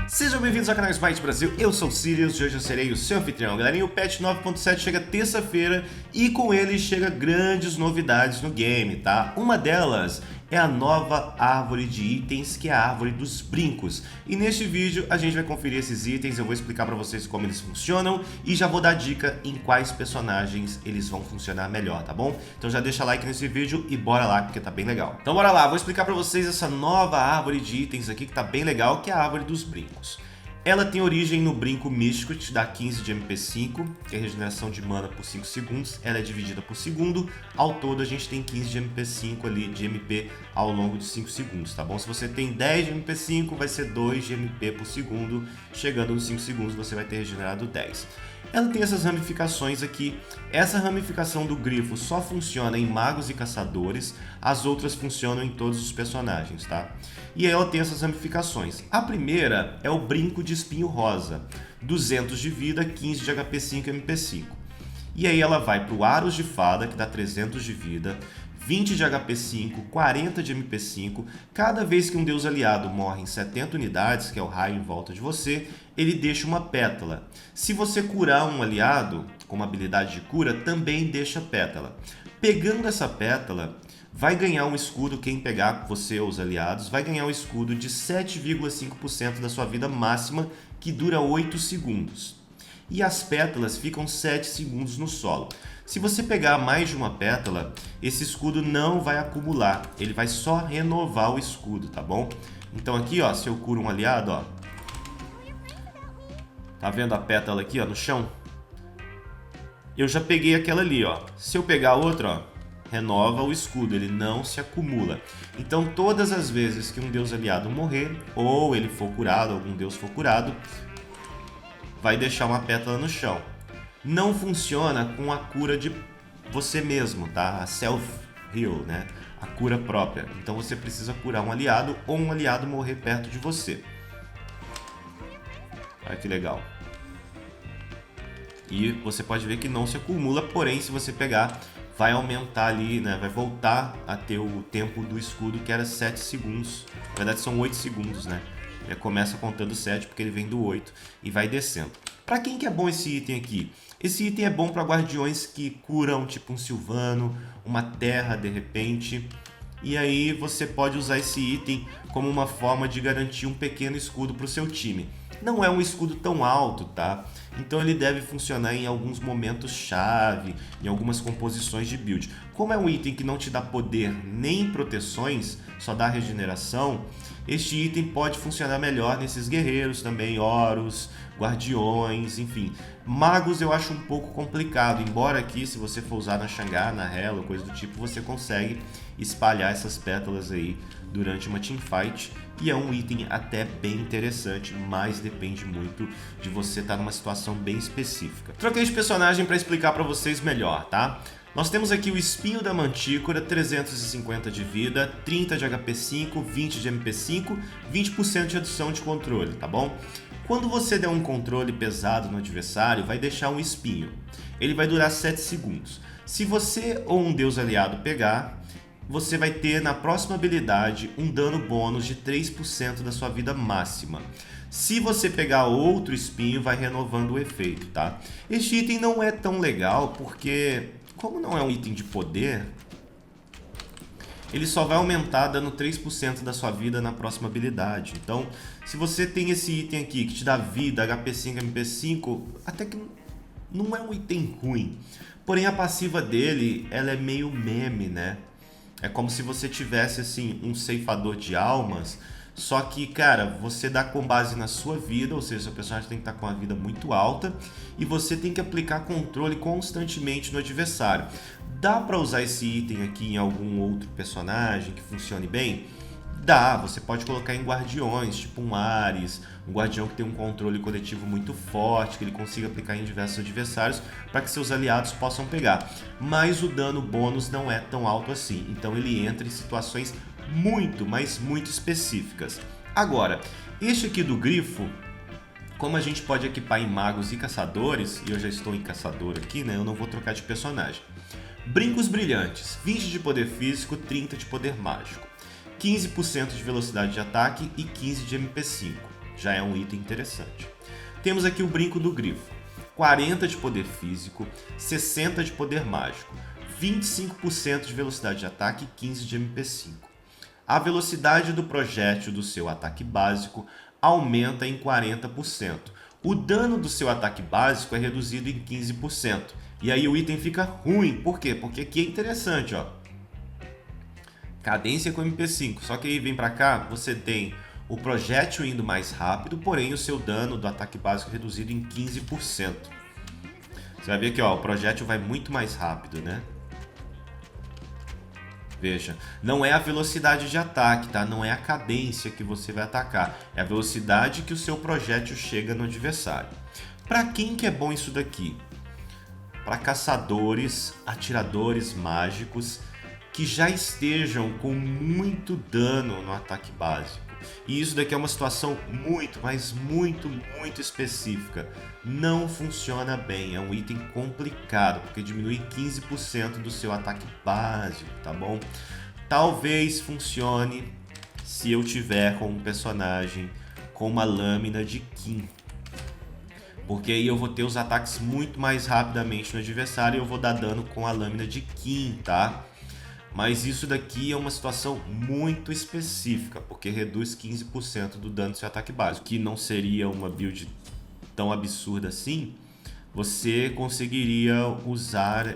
Sejam bem-vindos ao canal Smite Brasil, eu sou o Sirius e hoje eu serei o seu anfitrião. Galerinha, o patch 9.7 chega terça-feira e com ele chega grandes novidades no game, tá? Uma delas é a nova árvore de itens, que é a árvore dos brincos. E neste vídeo a gente vai conferir esses itens, eu vou explicar pra vocês como eles funcionam e já vou dar dica em quais personagens eles vão funcionar melhor, tá bom? Então já deixa like nesse vídeo e bora lá, porque tá bem legal. Então bora lá, vou explicar pra vocês essa nova árvore de itens aqui que tá bem legal, que é a árvore dos brincos. Ela tem origem no brinco místico, te dá 15 de MP5, que é regeneração de mana por 5 segundos, ela é dividida por segundo, ao todo a gente tem 15 de MP5 ali, de MP ao longo de 5 segundos, tá bom? Se você tem 10 de MP5, vai ser 2 de MP por segundo, chegando nos 5 segundos você vai ter regenerado 10. Ela tem essas ramificações aqui. Essa ramificação do grifo só funciona em magos e caçadores, as outras funcionam em todos os personagens, tá? E ela tem essas ramificações. A primeira é o brinco de espinho rosa, 200 de vida, 15 de HP 5 MP5. E aí ela vai para o Aros de Fada, que dá 300 de vida, 20 de HP 5, 40 de MP 5, cada vez que um deus aliado morre em 70 unidades, que é o raio em volta de você, ele deixa uma pétala. Se você curar um aliado com uma habilidade de cura, também deixa pétala. Pegando essa pétala, vai ganhar um escudo, quem pegar você ou os aliados, vai ganhar um escudo de 7,5% da sua vida máxima, que dura 8 segundos. E as pétalas ficam 7 segundos no solo. Se você pegar mais de uma pétala, esse escudo não vai acumular, ele vai só renovar o escudo, tá bom? Então aqui, ó, se eu curo um aliado, ó, tá vendo a pétala aqui, ó, no chão? Eu já peguei aquela ali, ó. Se eu pegar outra, ó, renova o escudo, ele não se acumula. Então todas as vezes que um deus aliado morrer, ou ele for curado, algum deus for curado, vai deixar uma pétala no chão. Não funciona com a cura de você mesmo, tá? A self-heal, né? A cura própria. Então você precisa curar um aliado ou um aliado morrer perto de você. Olha que legal. E você pode ver que não se acumula, porém se você pegar, vai aumentar ali, né? Vai voltar a ter o tempo do escudo, que era 7 segundos. Na verdade são 8 segundos, né? Ele começa contando 7 porque ele vem do 8 e vai descendo. Para quem que é bom esse item aqui? Esse item é bom para guardiões que curam, tipo um Sylvano, uma terra de repente. E aí você pode usar esse item como uma forma de garantir um pequeno escudo para o seu time. Não é um escudo tão alto, tá? Então ele deve funcionar em alguns momentos chave, em algumas composições de build. Como é um item que não te dá poder nem proteções, só dá regeneração, este item pode funcionar melhor nesses guerreiros também, Horus, guardiões, enfim. Magos eu acho um pouco complicado, embora aqui se você for usar na Shanghai, na Hello, coisa do tipo, você consegue espalhar essas pétalas aí durante uma teamfight. E é um item até bem interessante, mas depende muito de você estar numa situação bem específica. Troquei de personagem para explicar para vocês melhor, tá? Nós temos aqui o Espinho da Mantícora, 350 de vida, 30 de HP 5, 20 de MP 5, 20% de redução de controle, tá bom? Quando você der um controle pesado no adversário, vai deixar um espinho. Ele vai durar 7 segundos. Se você ou um deus aliado pegar, você vai ter na próxima habilidade um dano bônus de 3% da sua vida máxima. Se você pegar outro espinho, vai renovando o efeito, tá? Este item não é tão legal porque, como não é um item de poder, ele só vai aumentar dando 3% da sua vida na próxima habilidade. Então, se você tem esse item aqui que te dá vida, HP 5, MP 5, até que não é um item ruim. Porém, a passiva dele, ela é meio meme, né? É como se você tivesse, assim, um ceifador de almas, só que, cara, você dá com base na sua vida, ou seja, seu personagem tem que estar com a vida muito alta, e você tem que aplicar controle constantemente no adversário. Dá pra usar esse item aqui em algum outro personagem que funcione bem? Dá, você pode colocar em guardiões, tipo um Ares, um guardião que tem um controle coletivo muito forte, que ele consiga aplicar em diversos adversários para que seus aliados possam pegar. Mas o dano bônus não é tão alto assim, então ele entra em situações muito, mas muito específicas. Agora, este aqui do grifo, como a gente pode equipar em magos e caçadores, e eu já estou em caçador aqui, né? Eu não vou trocar de personagem. Brincos brilhantes, 20 de poder físico, 30 de poder mágico. 15% de velocidade de ataque e 15 de MP5. já é um item interessante. Temos aqui o Brinco do Grifo. 40 de poder físico, 60 de poder mágico, 25% de velocidade de ataque e 15 de MP5. A velocidade do projétil do seu ataque básico aumenta em 40%. O dano do seu ataque básico é reduzido em 15%. E aí o item fica ruim. Por quê? Porque aqui é interessante, ó. Cadência com MP5. Só que aí vem pra cá, você tem o projétil indo mais rápido, porém o seu dano do ataque básico reduzido em 15%. Você vai ver aqui, ó, o projétil vai muito mais rápido, né? Veja, não é a velocidade de ataque, tá? Não é a cadência que você vai atacar, é a velocidade que o seu projétil chega no adversário. Para quem que é bom isso daqui? Para caçadores, atiradores mágicos que já estejam com muito dano no ataque básico. E isso daqui é uma situação muito, mas muito específica. Não funciona bem, é um item complicado, porque diminui 15% do seu ataque básico, tá bom? Talvez funcione se eu tiver com um personagem com uma lâmina de Qin. Porque aí eu vou ter os ataques muito mais rapidamente no adversário e eu vou dar dano com a lâmina de Qin, tá? Mas isso daqui é uma situação muito específica, porque reduz 15% do dano do seu ataque básico, que não seria uma build tão absurda assim. Você conseguiria usar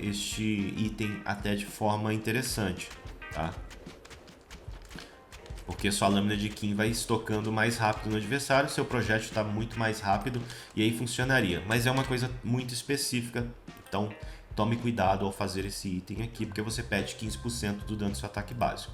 este item até de forma interessante, tá? Porque sua lâmina de Qin vai estocando mais rápido no adversário, seu projétil está muito mais rápido e aí funcionaria. Mas é uma coisa muito específica, então tome cuidado ao fazer esse item aqui, porque você perde 15% do dano do seu ataque básico.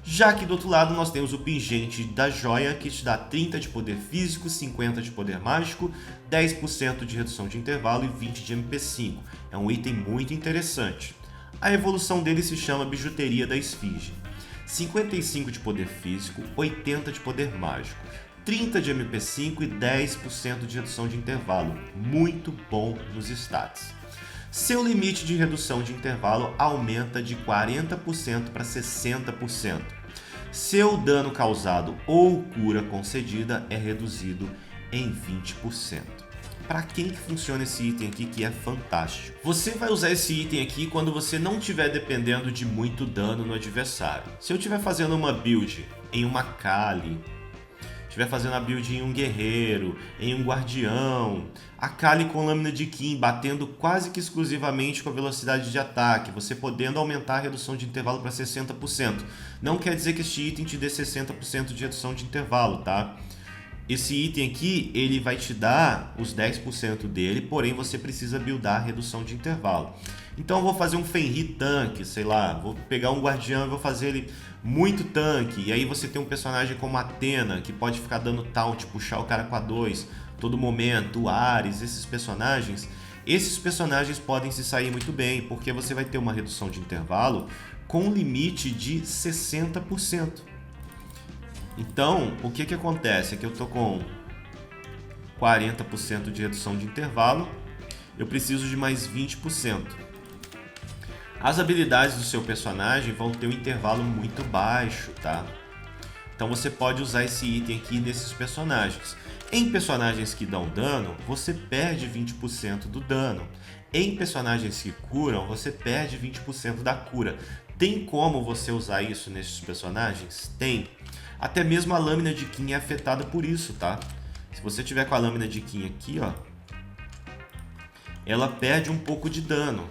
Já que do outro lado nós temos o Pingente da Joia, que te dá 30 de poder físico, 50 de poder mágico, 10% de redução de intervalo e 20 de MP5. É um item muito interessante. A evolução dele se chama Bijuteria da Esfinge. 55 de poder físico, 80 de poder mágico, 30 de MP5 e 10% de redução de intervalo. Muito bom nos stats. Seu limite de redução de intervalo aumenta de 40% para 60%. Seu dano causado ou cura concedida é reduzido em 20%. Para quem que funciona esse item aqui que é fantástico? Você vai usar esse item aqui quando você não estiver dependendo de muito dano no adversário. Se eu estiver fazendo uma build em uma Kali, estiver fazendo a build em um guerreiro, em um guardião, a Kali com lâmina de Qin batendo quase que exclusivamente com a velocidade de ataque, você podendo aumentar a redução de intervalo para 60%. Não quer dizer que este item te dê 60% de redução de intervalo, tá? Esse item aqui, ele vai te dar os 10% dele, porém você precisa buildar a redução de intervalo. Então eu vou fazer um Fenrir tanque, sei lá, vou pegar um guardião e vou fazer ele muito tanque. E aí você tem um personagem como Athena, que pode ficar dando taunt, puxar o cara com a 2 todo momento, o Ares, esses personagens podem se sair muito bem, porque você vai ter uma redução de intervalo com um limite de 60%. Então, o que acontece é que eu tô com 40% de redução de intervalo, eu preciso de mais 20%. As habilidades do seu personagem vão ter um intervalo muito baixo, tá? Então você pode usar esse item aqui nesses personagens. Em personagens que dão dano, você perde 20% do dano. Em personagens que curam, você perde 20% da cura. Tem como você usar isso nesses personagens? Tem. Até mesmo a lâmina de Qin é afetada por isso, tá? Se você tiver com a lâmina de Qin aqui, ó, ela perde um pouco de dano.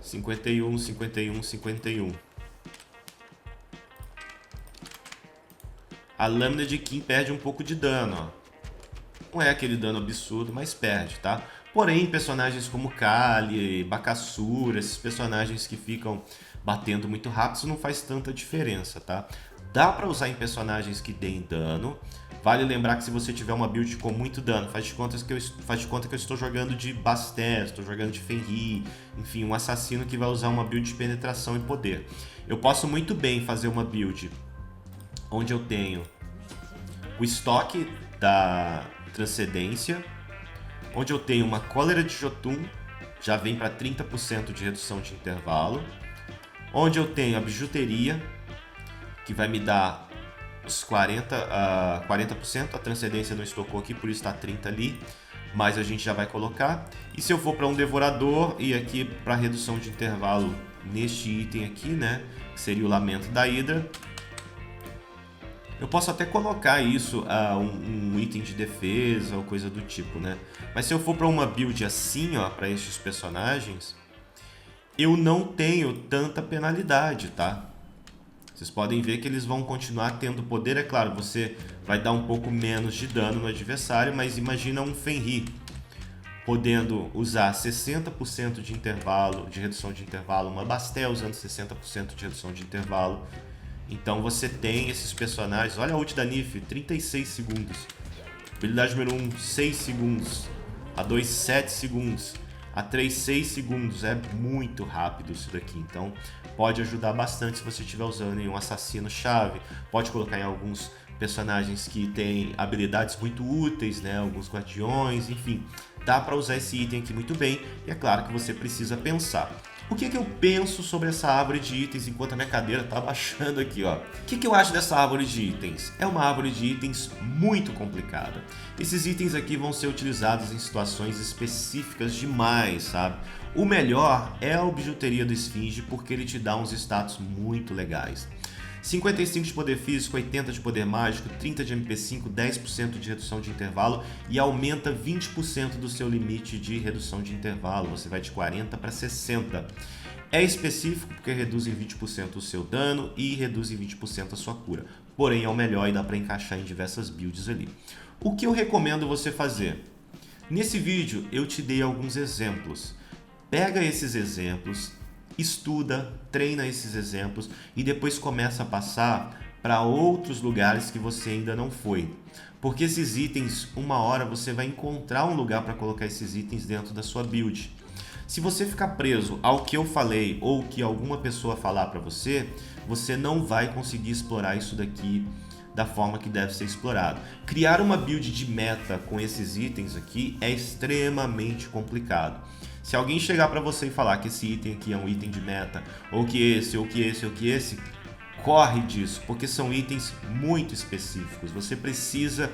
(51, 51, 51). A lâmina de Qin perde um pouco de dano, ó. Não é aquele dano absurdo, mas perde, tá? Porém, personagens como Kali, Bakasura, esses personagens que ficam batendo muito rápido, isso não faz tanta diferença, tá? Dá pra usar em personagens que deem dano. Vale lembrar que se você tiver uma build com muito dano, faz de conta que eu estou jogando de Bastet, estou jogando de Fenrir, enfim, um assassino que vai usar uma build de penetração e poder. Eu posso muito bem fazer uma build onde eu tenho o estoque da Transcendência, onde eu tenho uma Cólera de Jotun, já vem para 30% de redução de intervalo, onde eu tenho a bijuteria, que vai me dar os 40%, a transcendência não estocou aqui, por isso está 30 ali, mas a gente já vai colocar. E se eu for para um devorador e aqui para redução de intervalo neste item aqui, né, que seria o lamento da Hidra, eu posso até colocar isso um item de defesa ou coisa do tipo, né? Mas se eu for para uma build assim, ó, para estes personagens, eu não tenho tanta penalidade, tá? Vocês podem ver que eles vão continuar tendo poder. É claro, você vai dar um pouco menos de dano no adversário, mas imagina um Fenrir podendo usar 60% de intervalo, de redução de intervalo, uma Bastel usando 60% de redução de intervalo. Então você tem esses personagens, olha a ult da Nif, 36 segundos. Habilidade número 1, 6 segundos. A 2, 7 segundos. A 3, 6 segundos. É muito rápido isso daqui. Então pode ajudar bastante se você estiver usando em um assassino-chave. Pode colocar em alguns personagens que têm habilidades muito úteis, né? Alguns guardiões, enfim. Dá para usar esse item aqui muito bem. E é claro que você precisa pensar. O que eu penso sobre essa árvore de itens enquanto a minha cadeira tá baixando aqui, ó? O que eu acho dessa árvore de itens? É uma árvore de itens muito complicada. Esses itens aqui vão ser utilizados em situações específicas demais, sabe? O melhor é a bijuteria do Esfinge, porque ele te dá uns status muito legais. 55 de poder físico, 80 de poder mágico, 30 de MP5, 10% de redução de intervalo e aumenta 20% do seu limite de redução de intervalo. Você vai de 40 para 60. É específico porque reduz em 20% o seu dano e reduz em 20% a sua cura. Porém é o melhor e dá para encaixar em diversas builds ali. O que eu recomendo você fazer? Nesse vídeo eu te dei alguns exemplos. Pega esses exemplos, estuda, treina esses exemplos e depois começa a passar para outros lugares que você ainda não foi. Porque esses itens, uma hora você vai encontrar um lugar para colocar esses itens dentro da sua build. Se você ficar preso ao que eu falei ou que alguma pessoa falar para você, você não vai conseguir explorar isso daqui da forma que deve ser explorado. Criar uma build de meta com esses itens aqui é extremamente complicado. Se alguém chegar para você e falar que esse item aqui é um item de meta, ou que esse, ou que esse, ou que esse, corre disso, porque são itens muito específicos. Você precisa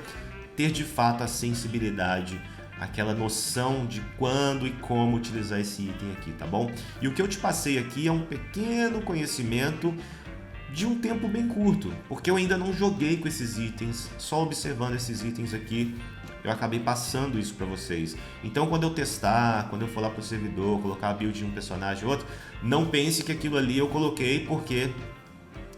ter de fato a sensibilidade, aquela noção de quando e como utilizar esse item aqui, tá bom? E o que eu te passei aqui é um pequeno conhecimento de um tempo bem curto, porque eu ainda não joguei com esses itens, só observando esses itens aqui, eu acabei passando isso para vocês. Então quando eu testar, quando eu for lá pro servidor, colocar a build de um personagem ou outro, não pense que aquilo ali eu coloquei porque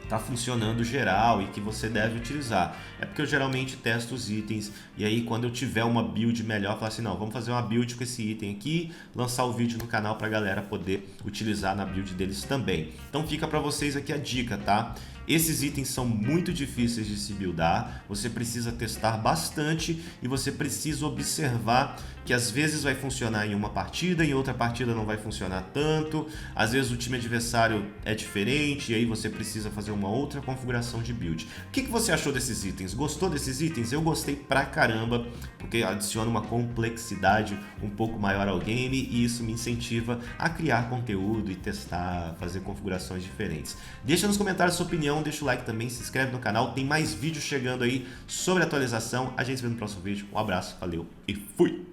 tá funcionando geral e que você deve utilizar. É porque eu geralmente testo os itens e aí quando eu tiver uma build melhor, eu falo assim, não, vamos fazer uma build com esse item aqui, lançar o vídeo no canal pra galera poder utilizar na build deles também. Então fica pra vocês aqui a dica, tá? Esses itens são muito difíceis de se buildar, você precisa testar bastante e você precisa observar que às vezes vai funcionar em uma partida, em outra partida não vai funcionar tanto, às vezes o time adversário é diferente e aí você precisa fazer uma outra configuração de build. O que você achou desses itens? Gostou desses itens? Eu gostei pra caramba, porque adiciona uma complexidade um pouco maior ao game e isso me incentiva a criar conteúdo e testar, fazer configurações diferentes. Deixa nos comentários a sua opinião, deixa o like também, se inscreve no canal, tem mais vídeos chegando aí sobre atualização. A gente se vê no próximo vídeo. Um abraço, valeu e fui!